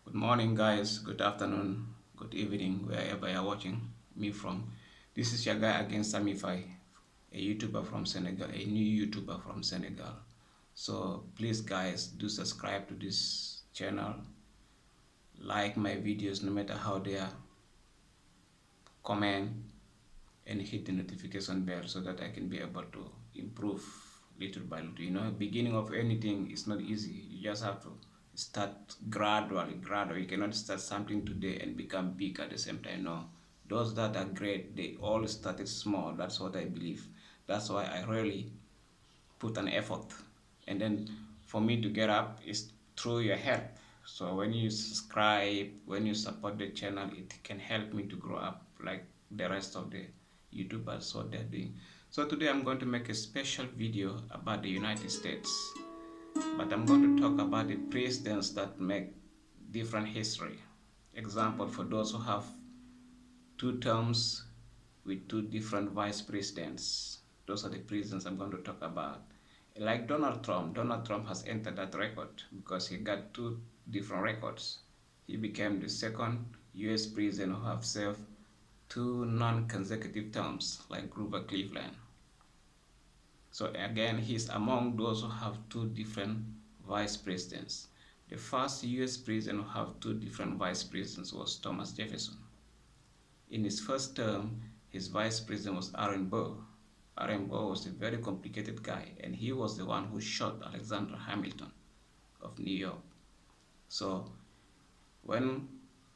Good morning, guys. Good afternoon. Good evening, wherever you're watching me from. This is your guy again, Samify, a YouTuber from Senegal, a new YouTuber from Senegal. So please, guys, do subscribe to this channel, like my videos, no matter how they are, comment, and hit the notification bell so that I can be able to improve little by little. Beginning of anything is not easy. You just have to start gradually. You cannot start something today and become big at the same time. No, those that are great, they all started small. That's what I believe. That's why I really put an effort, and then for me to get up is through your help. So when you subscribe, when you support the channel, it can help me to grow up like the rest of the YouTubers, what they're doing. So today I'm going to make a special video about the United States, but I'm going to talk about the presidents that make different history. Example, for those who have two terms with two different vice presidents. Those are the presidents I'm going to talk about. Like Donald Trump has entered that record because he got two different records. He became the second US president who have served two non-consecutive terms, like Grover Cleveland. So again, he's among those who have two different vice presidents. The first US president who have two different vice presidents was Thomas Jefferson. In his first term, his vice president was Aaron Burr. Aaron Burr was a very complicated guy, and he was the one who shot Alexander Hamilton of New York. So when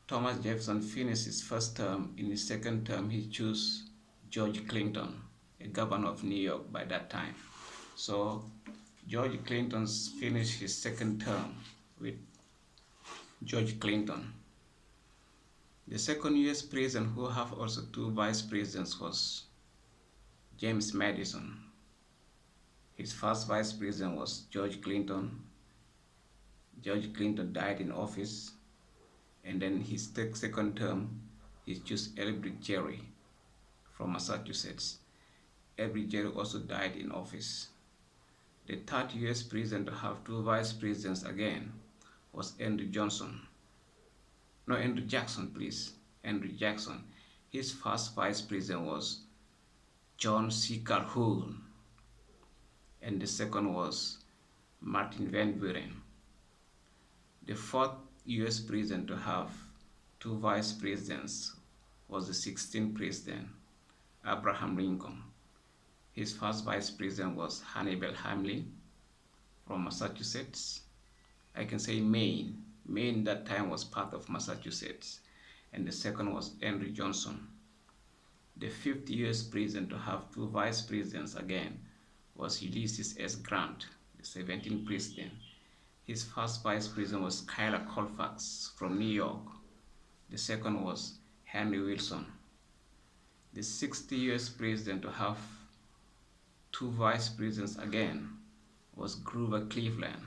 Thomas Jefferson finished his first term, in his second term, he chose George Clinton, a governor of New York by that time. So George Clinton finished his second term with George Clinton. The second US president who have also two vice presidents was James Madison. His first vice president was George Clinton. George Clinton died in office, and then his second term, he chose Elbridge Gerry from Massachusetts. Elbridge Gerry also died in office. The third US president to have two vice presidents again was Andrew Jackson, please. Andrew Jackson. His first vice president was John C. Calhoun, and the second was Martin Van Buren. The fourth US president to have two vice presidents was the 16th president, Abraham Lincoln. His first vice president was Hannibal Hamlin from Massachusetts. I can say Maine. Maine that time was part of Massachusetts. And the second was Andrew Johnson. The fifth US president to have two vice presidents again was Ulysses S. Grant, the 17th president. His first vice president was Schuyler Colfax from New York. The second was Henry Wilson. The sixth US president to have two vice presidents again was Grover Cleveland.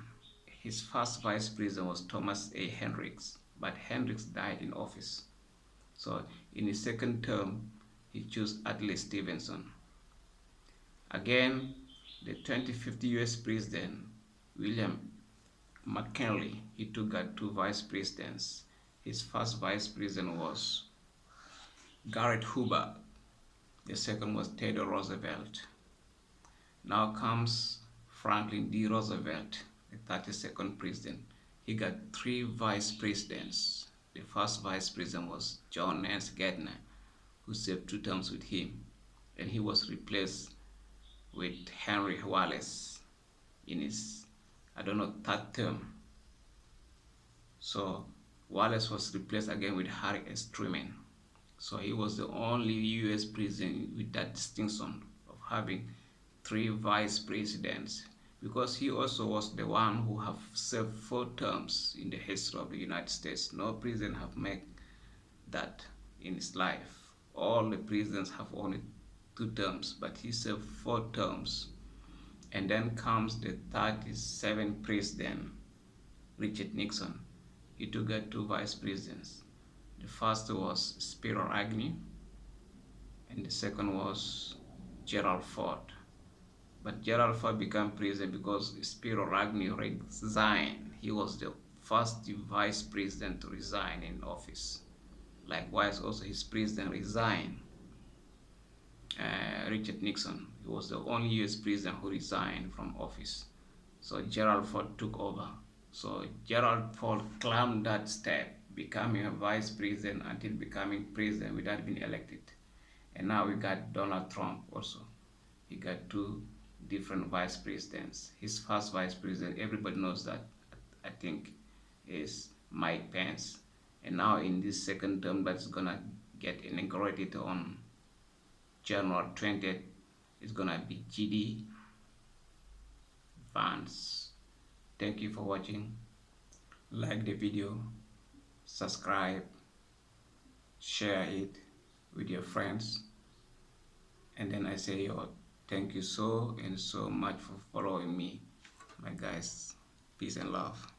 His first vice president was Thomas A. Hendricks, but Hendricks died in office. So in his second term, he chose Adlai Stevenson. Again, the 25th US president, William McKinley, he got two vice presidents. His first vice president was Garrett Hoover. The second was Theodore Roosevelt. Now comes Franklin D. Roosevelt, the 32nd president. He got three vice presidents. The first vice president was John Nance Gardner, who served two terms with him, and he was replaced with Henry Wallace in his, third term. So Wallace was replaced again with Harry S. Truman. So he was the only US president with that distinction of having three vice presidents, because he also was the one who have served 4 terms in the history of the United States. No president have made that in his life. All the presidents have only 2 terms, but he served 4 terms. And then comes the 37th president, Richard Nixon. He got 2 vice presidents. The first was Spiro Agnew, and the second was Gerald Ford. But Gerald Ford became president because Spiro Agnew resigned. He was the first vice president to resign in office. Likewise, also his president resigned. Richard Nixon, he was the only US president who resigned from office. So Gerald Ford took over. So Gerald Ford climbed that step, becoming a vice president until becoming president without being elected. And now we got Donald Trump also. He got two different vice presidents. His first vice president, everybody knows that, I think, is Mike Pence. And now in this second term that's gonna get inaugurated on January 20th, it's gonna be GD Vance. Thank you for watching. Like the video, subscribe, share it with your friends, and then I say thank you so and so much for following me, my guys. Peace and love.